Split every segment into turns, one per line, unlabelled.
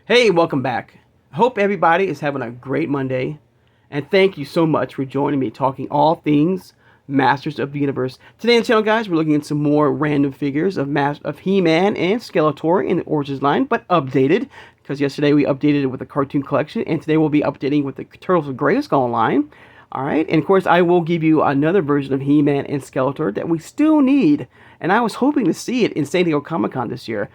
Hey, welcome back. I hope everybody is having a great Monday, and thank you so much for joining me talking all things Masters of the Universe. Today on the channel, guys, we're looking at some more random figures of He-Man and Skeletor in the Origins line, but updated, because yesterday we updated it with the cartoon collection, and today we'll be updating with the Turtles of Grayskull line. Alright, and of course I will give you another version of He-Man and Skeletor that we still need, and I was hoping to see it in San Diego Comic-Con this year.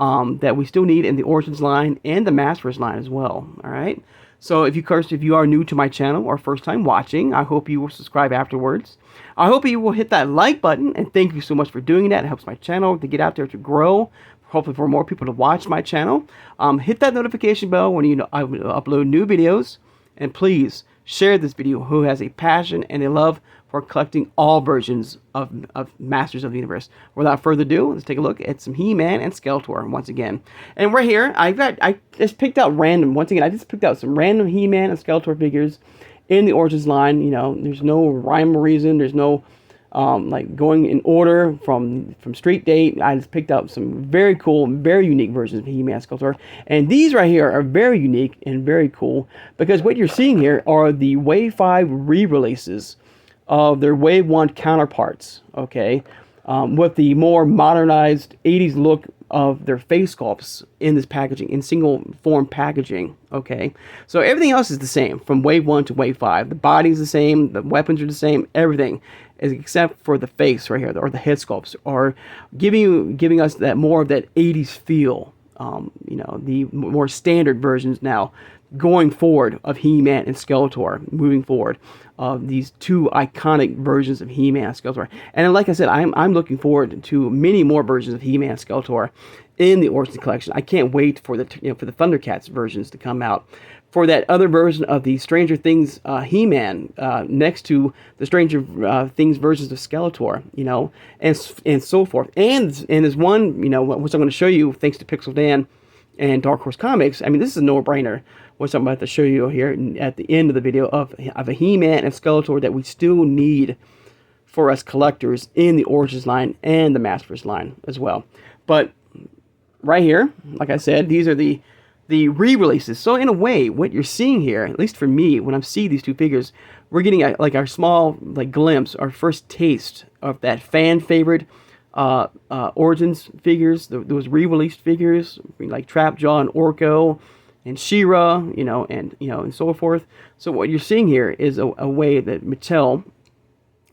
That we still need in the Origins line and the Masters line as well. All right. So if you are new to my channel or first time watching, I hope you will subscribe afterwards. I hope you will hit that like button, and thank you so much for doing that. It helps my channel to get out there to grow. Hopefully for more people to watch my channel. Hit that notification bell when I upload new videos, and please share this video who has a passion and a love for collecting all versions of Masters of the Universe. Without further ado, let's take a look at some He-Man and Skeletor once again. And we're here. I just picked out I just picked out some random He-Man and Skeletor figures in the Origins line. You know, there's no rhyme or reason. There's no like going in order from street date. I just picked out some very cool, very unique versions of He-Man and Skeletor. And these right here are very unique and very cool because what you're seeing here are the Wave 5 re-releases of their Wave 1 counterparts, okay, with the more modernized 80s look of their face sculpts in this packaging, in single form packaging, okay. So everything else is the same from Wave 1 to Wave 5. The body's the same, the weapons are the same, everything, except for the face right here, or the head sculpts, are giving us that more of that 80s feel, you know, the more standard versions now, going forward of He-Man and Skeletor, moving forward of these two iconic versions of He-Man and Skeletor. And like I said, I'm looking forward to many more versions of He-Man and Skeletor in the Origins collection. I can't wait for the for the Thundercats versions to come out, for that other version of the Stranger Things He-Man next to the Stranger Things versions of Skeletor, you know, and so forth. And there's one, you know, which I'm going to show you thanks to Pixel Dan and Dark Horse Comics. I mean, this is a no-brainer, which I'm about to show you here at the end of the video, of a He-Man and Skeletor that we still need for us collectors in the Origins line and the Masters line as well. But right here, like I said, these are the re-releases. So in a way, what you're seeing here, at least for me, when I see these two figures, we're getting like our small glimpse, our first taste of that fan favorite Origins figures, those re-released figures like Trapjaw and Orko and She-Ra, you know, and so forth. So what you're seeing here is a way that Mattel,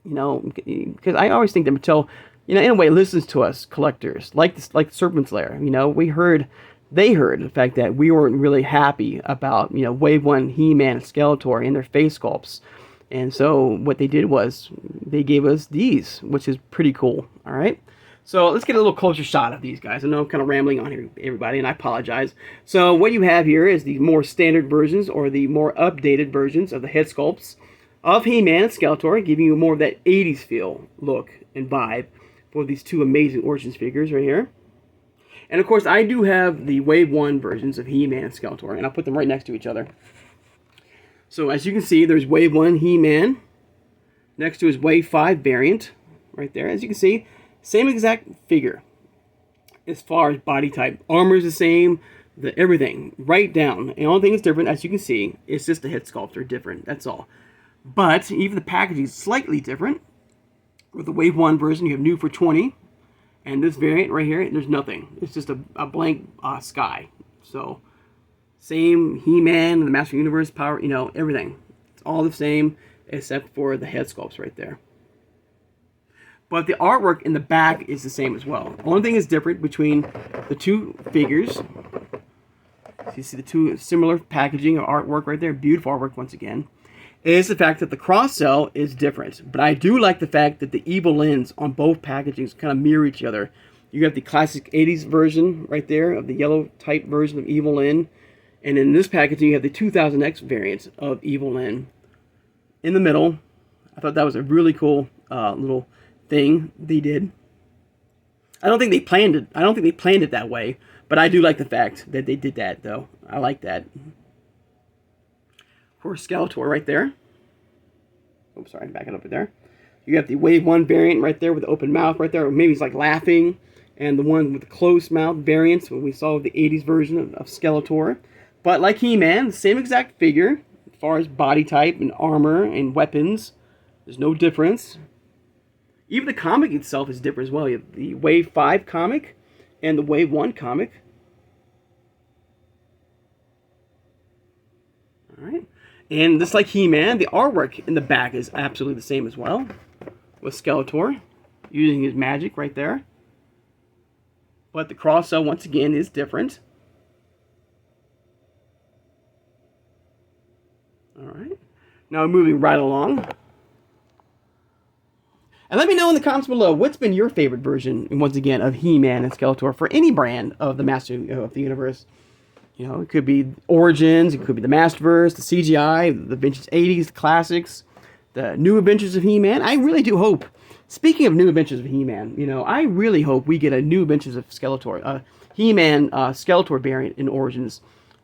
you know, because I always think that Mattel, you know, in a way listens to us collectors, like Serpent's Lair. You know, they heard the fact that we weren't really happy about, you know, Wave 1 He-Man and Skeletor in their face sculpts. And so what they did was they gave us these, which is pretty cool. All right. So let's get a little closer shot of these guys. I know I'm kind of rambling on here, everybody, and I apologize. So what you have here is the more standard versions, or the more updated versions of the head sculpts of He-Man and Skeletor, giving you more of that 80s feel, look, and vibe for these two amazing Origins figures right here. And of course, I do have the Wave 1 versions of He-Man and Skeletor, and I'll put them right next to each other. So as you can see, there's Wave 1 He-Man next to his Wave 5 variant right there. As you can see, same exact figure as far as body type. Armor is the same, everything, right down. And the only thing that's different, as you can see, is just the head sculpts are different, that's all. But even the packaging is slightly different. With the Wave 1 version, you have new for 20. And this variant right here, there's nothing. It's just a blank sky. So, same He-Man, the Master Universe, power, you know, everything. It's all the same, except for the head sculpts right there. But the artwork in the back is the same as well. The only thing is different between the two figures. You see the two similar packaging or artwork right there. Beautiful artwork once again. Is the fact that the cross-sell is different. But I do like the fact that the evil lens on both packagings kind of mirror each other. You got the classic 80s version right there of the yellow type version of Evil Lyn. And in this packaging, you have the 2000X variant of Evil Lyn in the middle. I thought that was a really cool little thing they did. I don't think they planned it that way, but I do like the fact that they did that, though. I like that. For Skeletor right there. Oops, sorry, back it up there. You have the Wave 1 variant right there with the open mouth right there. Or maybe he's like laughing. and the one with the closed mouth variants when we saw the 80s version of Skeletor. But like He-Man, same exact figure as far as body type and armor and weapons. There's no difference. Even the comic itself is different as well. You have the Wave 5 comic and the Wave 1 comic. Alright. And just like He-Man, the artwork in the back is absolutely the same as well. With Skeletor using his magic right there. But the cross-cell, once again, is different. Alright. Now moving right along. And let me know in the comments below, what's been your favorite version, once again, of He-Man and Skeletor for any brand of the Master of the Universe. You know, it could be Origins, it could be the Masterverse, the CGI, the vintage 80s, the classics, the New Adventures of He-Man. I really do hope, speaking of New Adventures of He-Man, you know, I really hope we get a New Adventures of Skeletor, He-Man Skeletor variant in Origins.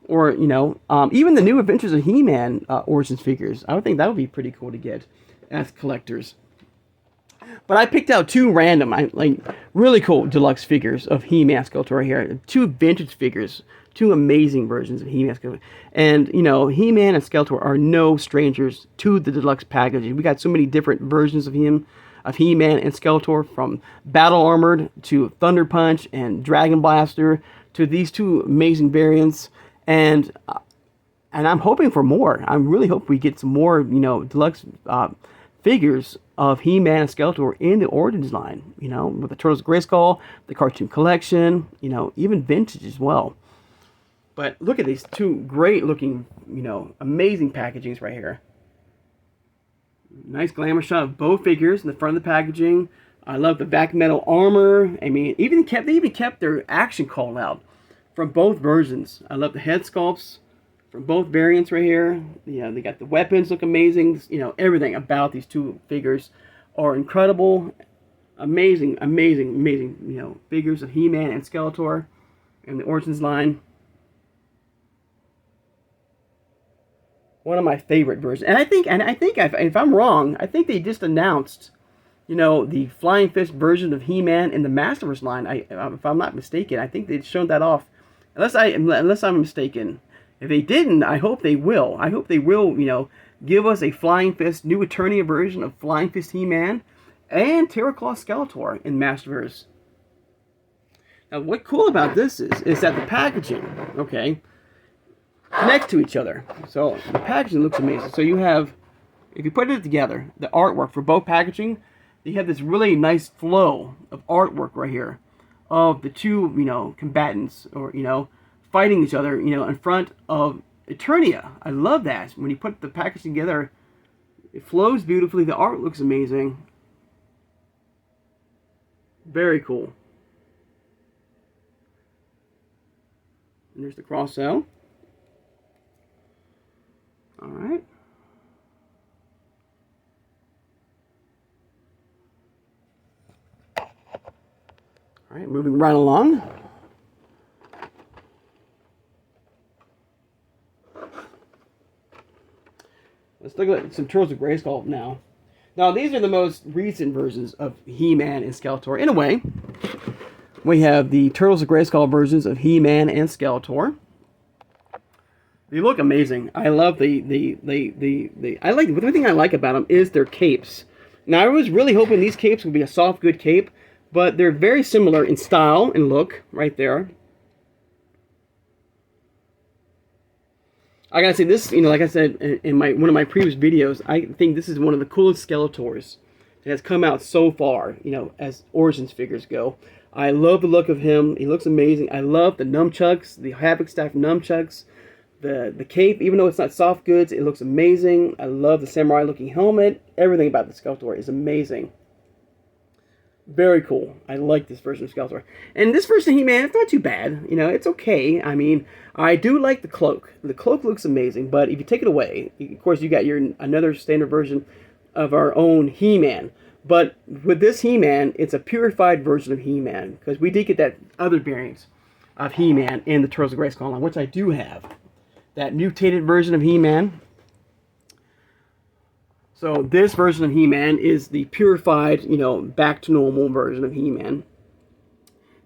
Or, you know, even the New Adventures of He-Man Origins figures. I would think that would be pretty cool to get as collectors. But I picked out two random, like, really cool deluxe figures of He-Man Skeletor right here. Two vintage figures. Two amazing versions of He-Man Skeletor. And, you know, He-Man and Skeletor are no strangers to the deluxe packaging. We got so many different versions of He-Man and Skeletor, from Battle Armored to Thunder Punch and Dragon Blaster to these two amazing variants. And I'm hoping for more. I really hope we get some more, you know, deluxe figures of He-Man and Skeletor in the Origins line. You know, with the Turtles of Grayskull, the Cartoon Collection, you know, even vintage as well. But look at these two great looking, you know, amazing packagings right here. Nice glamour shot of both figures in the front of the packaging. I love the back metal armor. I mean, they even kept their action call out from both versions. I love the head sculpts from both variants right here. You know, they got the weapons look amazing. You know, everything about these two figures are incredible. Amazing, amazing, amazing, you know, figures of He-Man and Skeletor in the Origins line. One of my favorite versions. And I think if I'm wrong, I think they just announced, you know, the Flying Fist version of He-Man in the Masterverse line. If I'm not mistaken, I think they've shown that off. Unless I'm mistaken. If they didn't, I hope they will. I hope they will, you know, give us a Flying Fist, new Eternia version of Flying Fist He-Man and Terraclaw Skeletor in Masterverse. Now, what's cool about this is that the packaging, okay, connect to each other. So the packaging looks amazing. So you have, if you put it together, the artwork for both packaging, you have this really nice flow of artwork right here of the two, you know, combatants, or, you know, fighting each other, you know, in front of Eternia. I love that. When you put the package together, it flows beautifully. The art looks amazing. Very cool. And there's the cross-cell. All right. All right, moving right along. Let's look at some Turtles of Grayskull now. Now, these are the most recent versions of He-Man and Skeletor. In a way, we have the Turtles of Grayskull versions of He-Man and Skeletor. They look amazing. I love the thing I like about them is their capes. Now, I was really hoping these capes would be a soft, good cape, but they're very similar in style and look right there. I gotta say, this, you know, like I said in one of my previous videos, I think this is one of the coolest Skeletors that has come out so far, you know, as Origins figures go. I love the look of him. He looks amazing. I love the nunchucks, the Havoc Staff nunchucks. The cape, even though it's not soft goods, it looks amazing. I love the samurai looking helmet. Everything about the Skeletor is amazing. Very cool. I like this version of Skeletor. And this version of He-Man, it's not too bad. You know, it's okay. I mean, I do like the cloak. The cloak looks amazing, but if you take it away, of course, you got another standard version of our own He-Man. But with this He-Man, it's a purified version of He-Man, because we did get that other variant of He-Man in the Turtles of Grayskull line, which I do have. That mutated version of He-Man. So this version of He-Man is the purified, you know, back to normal version of He-Man.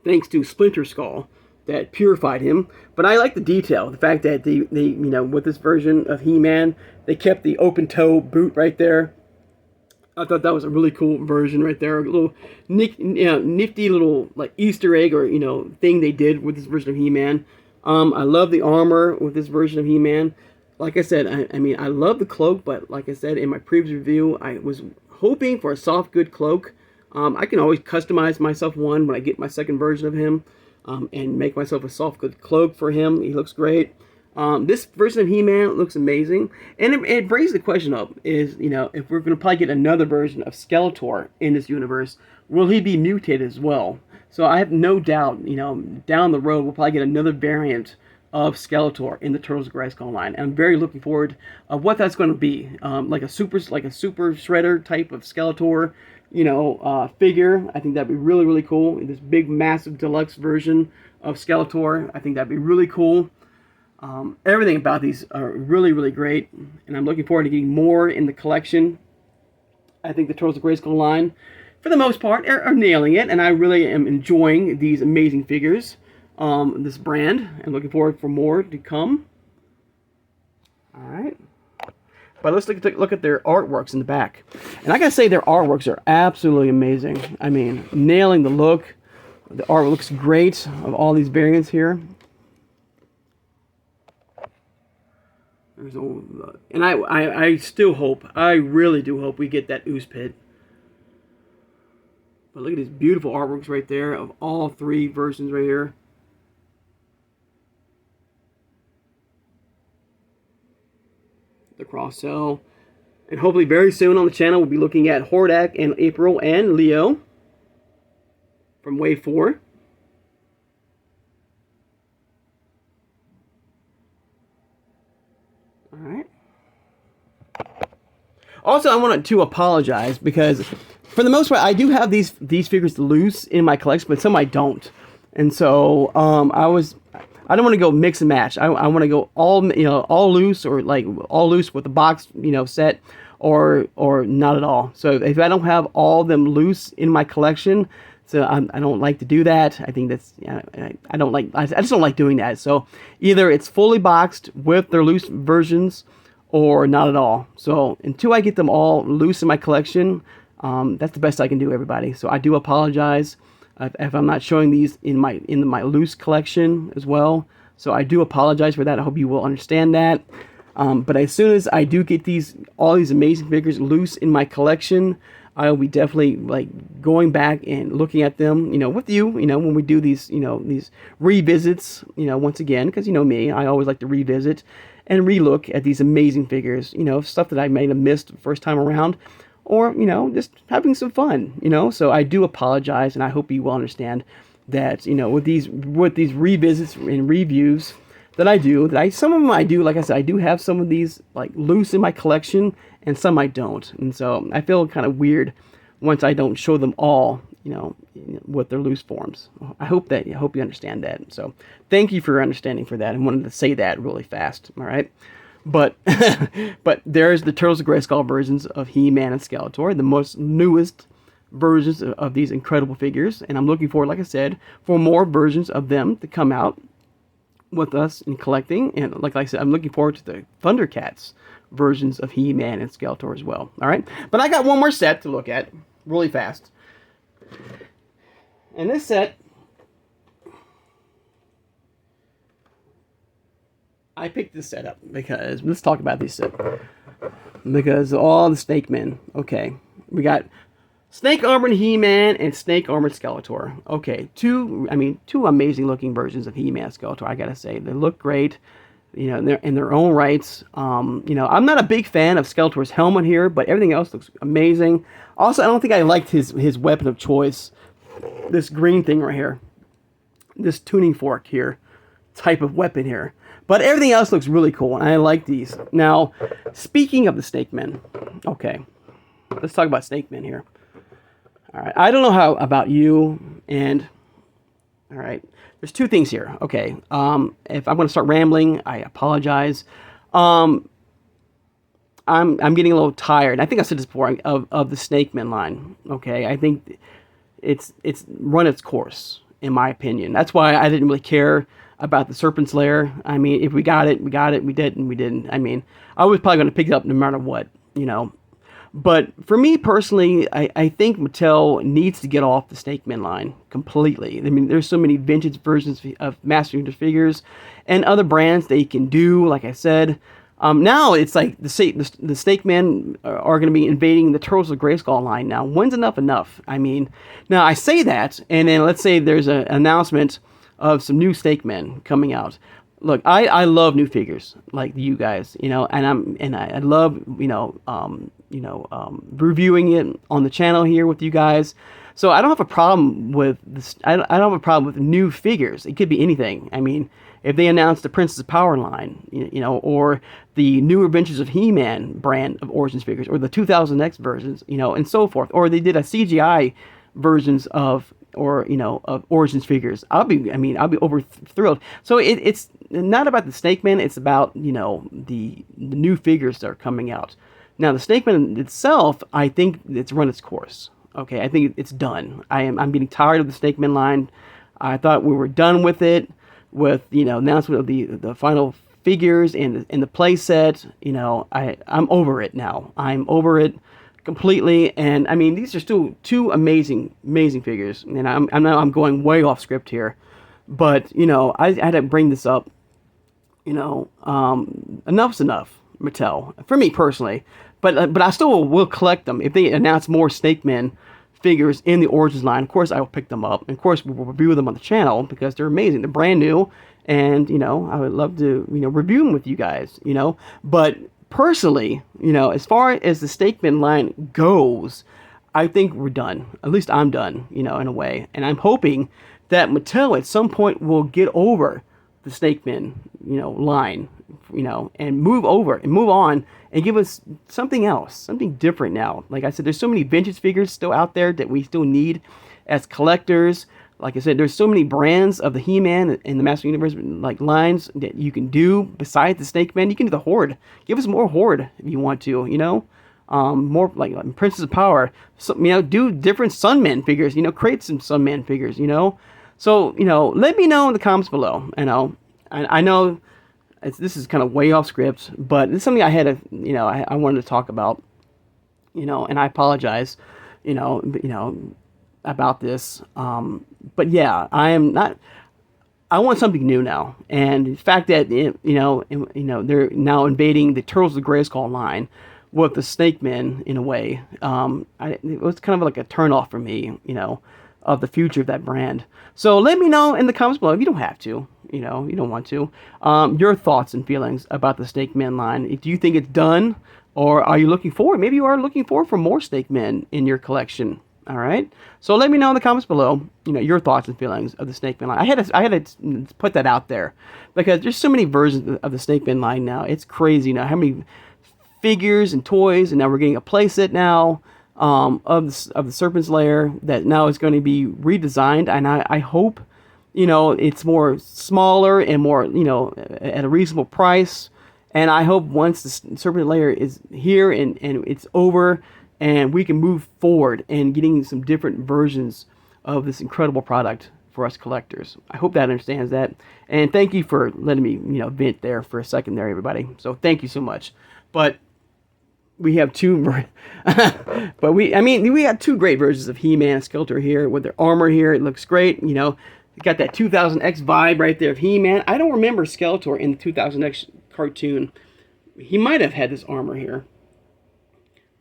thanks to Splinter Skull that purified him. But I like the detail, the fact that they with this version of He-Man, they kept the open toe boot right there. I thought that was a really cool version right there. A little nifty little like Easter egg or thing they did with this version of He-Man. I love the armor with this version of He-Man. Like I said, I mean I love the cloak, but like I said in my previous review, I was hoping for a soft good cloak. I can always customize myself one when I get my second version of him, and make myself a soft good cloak for him. He looks great. This version of He-Man looks amazing, and it brings the question up: is if we're going to probably get another version of Skeletor in this universe, will he be mutated as well? So I have no doubt, down the road we'll probably get another variant of Skeletor in the Turtles of Grayskull line. And I'm very looking forward of what that's going to be. Like a super shredder type of Skeletor, figure. I think that'd be really, really cool. This big, massive deluxe version of Skeletor. I think that'd be really cool. Everything about these are really, really great, and I'm looking forward to getting more in the collection. I think the Turtles of Grayskull line, for the most part, are nailing it, and I really am enjoying these amazing figures. This brand, and looking forward for more to come. All right, but let's look at their artworks in the back, and I gotta say their artworks are absolutely amazing. I mean, nailing the look. The art looks great of all these variants here. And I still hope, I really do hope we get that ooze pit. But look at these beautiful artworks right there of all three versions right here. The cross cell. And hopefully very soon on the channel we'll be looking at Hordak and April and Leo from Wave 4. Alright. Also, I wanted to apologize because, for the most part, I do have these figures loose in my collection, but some I don't. And so, I don't want to go mix and match. I want to go all loose, or like all loose with the box, set, or not at all. So if I don't have all of them loose in my collection, so I don't like to do that. I think that's I don't like. I just don't like doing that. So either it's fully boxed with their loose versions, or not at all. So until I get them all loose in my collection, that's the best I can do, everybody. So I do apologize if I'm not showing these in my loose collection as well. So I do apologize for that. I hope you will understand that. But as soon as I do get all these amazing figures loose in my collection, I'll be definitely going back and looking at them, with you, when we do these, these revisits, once again, because me, I always like to revisit and relook at these amazing figures, stuff that I may have missed the first time around, or, just having some fun, so I do apologize, and I hope you will understand that, with these revisits and reviews that I do, some of them I do, like I said, I do have some of these loose in my collection, and some I don't, and so I feel kind of weird once I don't show them all, with their loose forms. I hope you understand that. So thank you for your understanding for that. I wanted to say that really fast. All right, but but there's the Turtles of Grayskull versions of He-Man and Skeletor, the most newest versions of these incredible figures, and I'm looking forward, like I said, for more versions of them to come out with us in collecting. And like I said, I'm looking forward to the Thundercats versions of He-Man and Skeletor as well. All right, but I got one more set to look at really fast, and this set, I picked this set up because let's talk about these set because all the Snake Men. Okay, we got Snake Armored He-Man and Snake Armored Skeletor. Okay, two amazing looking versions of He-Man and Skeletor. I gotta say, they look great. In their own rights. I'm not a big fan of Skeletor's helmet here, but everything else looks amazing. Also, I don't think I liked his weapon of choice. This green thing right here. This tuning fork here. Type of weapon here. But everything else looks really cool, and I like these. Now, speaking of the Snake Men. Okay. Let's talk about Snake Men here. Alright, I don't know how about you, and... Alright. There's two things here. Okay, if I'm going to start rambling, I apologize. I'm getting a little tired. I think I said this before of the Snake Men line. Okay, I think it's run its course. in my opinion. That's why I didn't really care about the Serpent's Lair. I mean, if we got it, we got it. We didn't, we didn't. I mean, I was probably going to pick it up no matter what, you know. But for me personally, I think Mattel needs to get off the Snake Man line completely. I mean, there's so many vintage versions of Master Universe figures and other brands they can do, like I said. Now it's like the Snake Man are going to be invading the Turtles of Grayskull line now. When's enough enough? I mean, now I say that, and then let's say there's an announcement of some new Snake Men coming out. Look, I love new figures like you guys, you know, and I love reviewing it on the channel here with you guys. So I don't have a problem with this. I don't have a problem with new figures. It could be anything. I mean, if they announce the Princess Power line, you know, or the New Adventures of He-Man brand of Origins figures, or the 2000X versions, you know, and so forth, or they did a CGI versions of, or you know, of Origins figures, I'll be over thrilled. So it's not about the Snake Man. It's about, you know, the new figures that are coming out. Now the Snake Man itself, I think it's run its course. Okay, I think it's done. I'm getting tired of the Snake Man line. I thought we were done with it, with, you know, announcement of the final figures and the play set. You know, I'm over it now. I'm over it completely. And I mean, these are still two amazing figures. And I'm going way off script here, but you know, I had to bring this up. You know, enough's enough, Mattel, for me personally. But I still will collect them if they announce more Snake Men figures in the Origins line. Of course, I will pick them up. And of course, we'll review them on the channel because they're amazing. They're brand new, and you know, I would love to, you know, review them with you guys. You know, but personally, you know, as far as the Snake Man line goes, I think we're done. At least I'm done. You know, in a way, and I'm hoping that Mattel at some point will get over the Snake Man, you know, line, you know, and move over and move on and give us something else, something different now. Like I said, there's so many vintage figures still out there that we still need as collectors. Like I said, there's so many brands of the He-Man and the Master Universe like lines that you can do besides the Snake Man. You can do the Horde. Give us more Horde if you want to, you know. More like Princess of Power. So, you know, do different Sunman figures. You know, create some Sunman figures. You know. So, you know, let me know in the comments below. You know, I know this is kind of way off script, but it's something I had to, you know, I wanted to talk about, you know, and I apologize, you know, about this. But yeah, I want something new now. And the fact that, you know, they're now invading the Turtles of Grayskull line with the Snake Men in a way, it was kind of like a turnoff for me, you know, of the future of that brand. So let me know in the comments below. If you don't have to, you know, you don't want to, your thoughts and feelings about the Snake Man line. Do you think it's done, or are you looking forward? Maybe you are looking forward for more Snake Men in your collection. All right. So let me know in the comments below, you know, your thoughts and feelings of the Snake Man line. I had to put that out there because there's so many versions of the Snake Man line now. It's crazy now how many figures and toys, and now we're getting a playset now. Of the Serpent's Lair that now is going to be redesigned, and I hope, you know, it's more smaller and more, you know, at a reasonable price. And I hope once the Serpent Lair is here and it's over, and we can move forward and getting some different versions of this incredible product for us collectors. I hope that understands that. And thank you for letting me, you know, vent there for a second there, everybody. So thank you so much. But we have two, but we got two great versions of He-Man and Skeletor here with their armor here. It looks great, you know. You got that 2000X vibe right there of He-Man. I don't remember Skeletor in the 2000X cartoon. He might have had this armor here.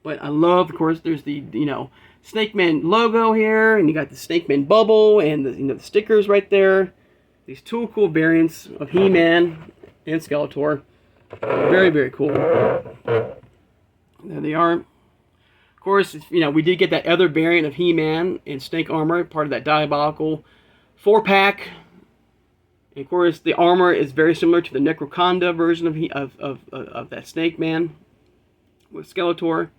But I love, of course, there's the, you know, Snake Man logo here, and you got the Snake Man bubble and the, you know, the stickers right there. These two cool variants of He-Man and Skeletor. Very, very cool. There they are. Of course, you know, we did get that other variant of He-Man in snake armor, part of that Diabolical 4-pack. And of course, the armor is very similar to the Necroconda version of that Snake Man with Skeletor.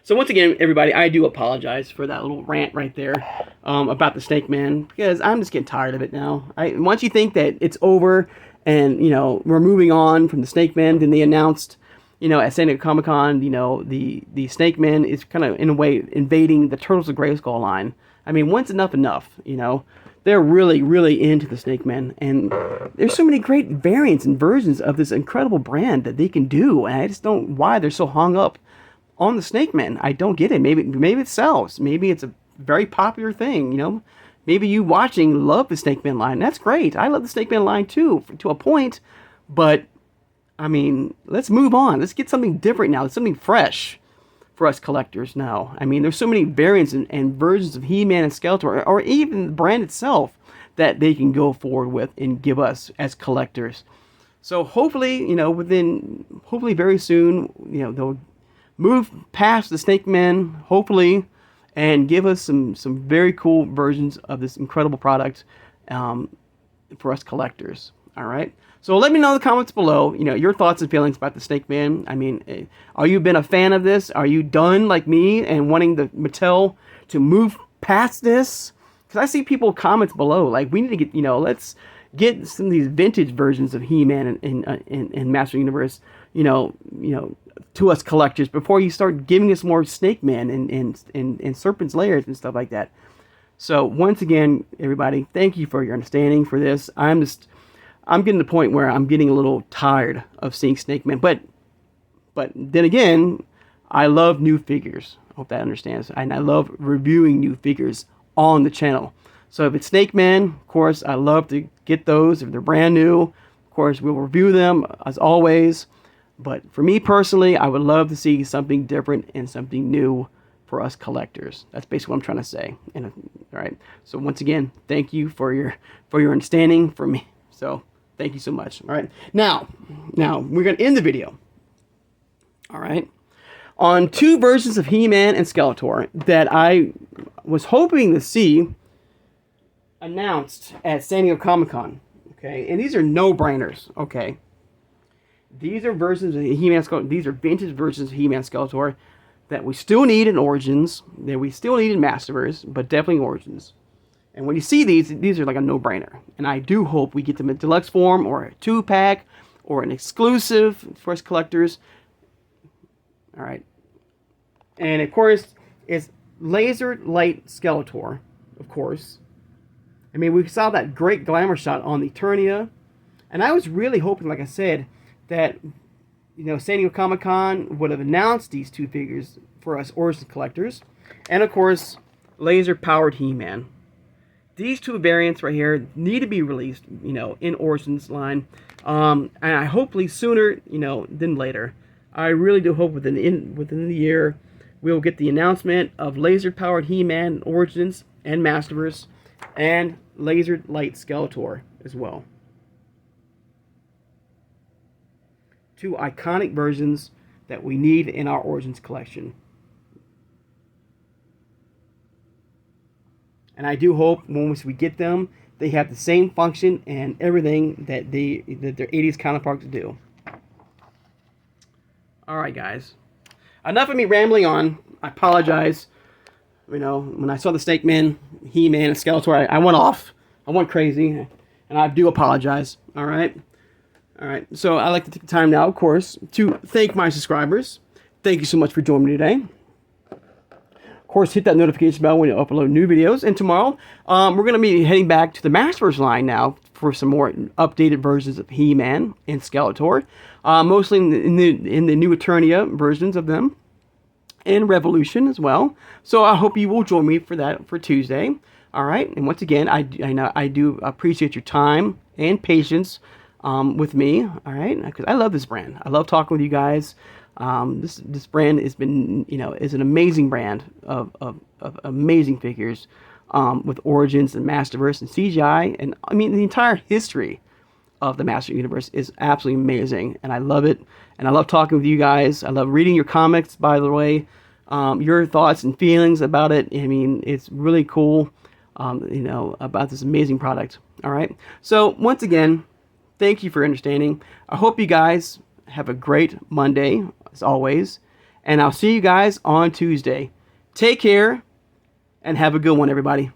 So once again, everybody, I do apologize for that little rant right there about the Snake Man, because I'm just getting tired of it now. Once you think that it's over, and, you know, we're moving on from the Snake Man, then they announced, at San Diego Comic-Con, the Snake Man is kind of, in a way, invading the Turtles of Grayskull line. I mean, when's enough? They're really, really into the Snake Man, and there's so many great variants and versions of this incredible brand that they can do, and I just don't why they're so hung up on the Snake Man. I don't get it. Maybe it sells. Maybe it's a very popular thing. Maybe you watching love the Snake Man line. That's great. I love the Snake Man line too, to a point, but I mean, let's move on. Let's get something different now. It's something fresh for us collectors now. I mean, there's so many variants and versions of He-Man and Skeletor, or even the brand itself, that they can go forward with and give us as collectors. So hopefully, hopefully very soon, they'll move past the Snake Man, hopefully, and give us some very cool versions of this incredible product for us collectors. All right. So let me know in the comments below, your thoughts and feelings about the Snake Man. I mean, are you been a fan of this? Are you done like me and wanting the Mattel to move past this? Because I see people comments below, like, we need to get, let's get some of these vintage versions of He-Man and Master Universe, to us collectors before you start giving us more Snake Man and Serpent's Lairs and stuff like that. So once again, everybody, thank you for your understanding for this. I'm getting to the point where I'm getting a little tired of seeing Snake Man, but then again, I love new figures. I hope that understands, and I love reviewing new figures on the channel. So if it's Snake Man, of course, I love to get those. If they're brand new, of course, we'll review them as always. But for me personally, I would love to see something different and something new for us collectors. That's basically what I'm trying to say. And all right. So once again, thank you for your understanding for me. So thank you so much. All right. Now we're going to end the video. All right. On two versions of He-Man and Skeletor that I was hoping to see announced at San Diego Comic-Con. Okay. And these are no-brainers. Okay. These are versions of He-Man Skeletor. These are vintage versions of He-Man Skeletor that we still need in Origins, that we still need in Masterverse, but definitely in Origins. And when you see these are like a no-brainer. And I do hope we get them in deluxe form, or a 2-pack, or an exclusive for us collectors. All right. And of course, it's Laser Light Skeletor, of course. I mean, we saw that great glamour shot on the Eternia. And I was really hoping, like I said, that San Diego Comic-Con would have announced these two figures for us Origins collectors, and of course laser powered He-Man. These two variants right here need to be released, in Origins line, and I hopefully sooner, than later. I really do hope within the year we'll get the announcement of laser powered He-Man in Origins and Masterverse, and laser light Skeletor as well. Two iconic versions that we need in our Origins collection. And I do hope once we get them, they have the same function and everything that their 80s counterparts do. Alright guys. Enough of me rambling on. I apologize. When I saw the Snake Man, He-Man, and Skeletor, I went off. I went crazy. And I do apologize. Alright? Alright, so I'd like to take the time now, of course, to thank my subscribers. Thank you so much for joining me today. Of course, hit that notification bell when you upload new videos. And tomorrow, we're going to be heading back to the Masterverse line now for some more updated versions of He-Man and Skeletor. Mostly in the new Eternia versions of them. And Revolution as well. So I hope you will join me for that for Tuesday. Alright, and once again, I do appreciate your time and patience with me, all right, because I love this brand. I love talking with you guys. This brand has been, is an amazing brand of amazing figures, with Origins and Masterverse and CGI, and I mean the entire history of the Master Universe is absolutely amazing, and I love it. And I love talking with you guys. I love reading your comics, by the way, your thoughts and feelings about it. I mean, it's really cool, about this amazing product. All right, so once again, thank you for understanding. I hope you guys have a great Monday, as always. And I'll see you guys on Tuesday. Take care, and have a good one, everybody.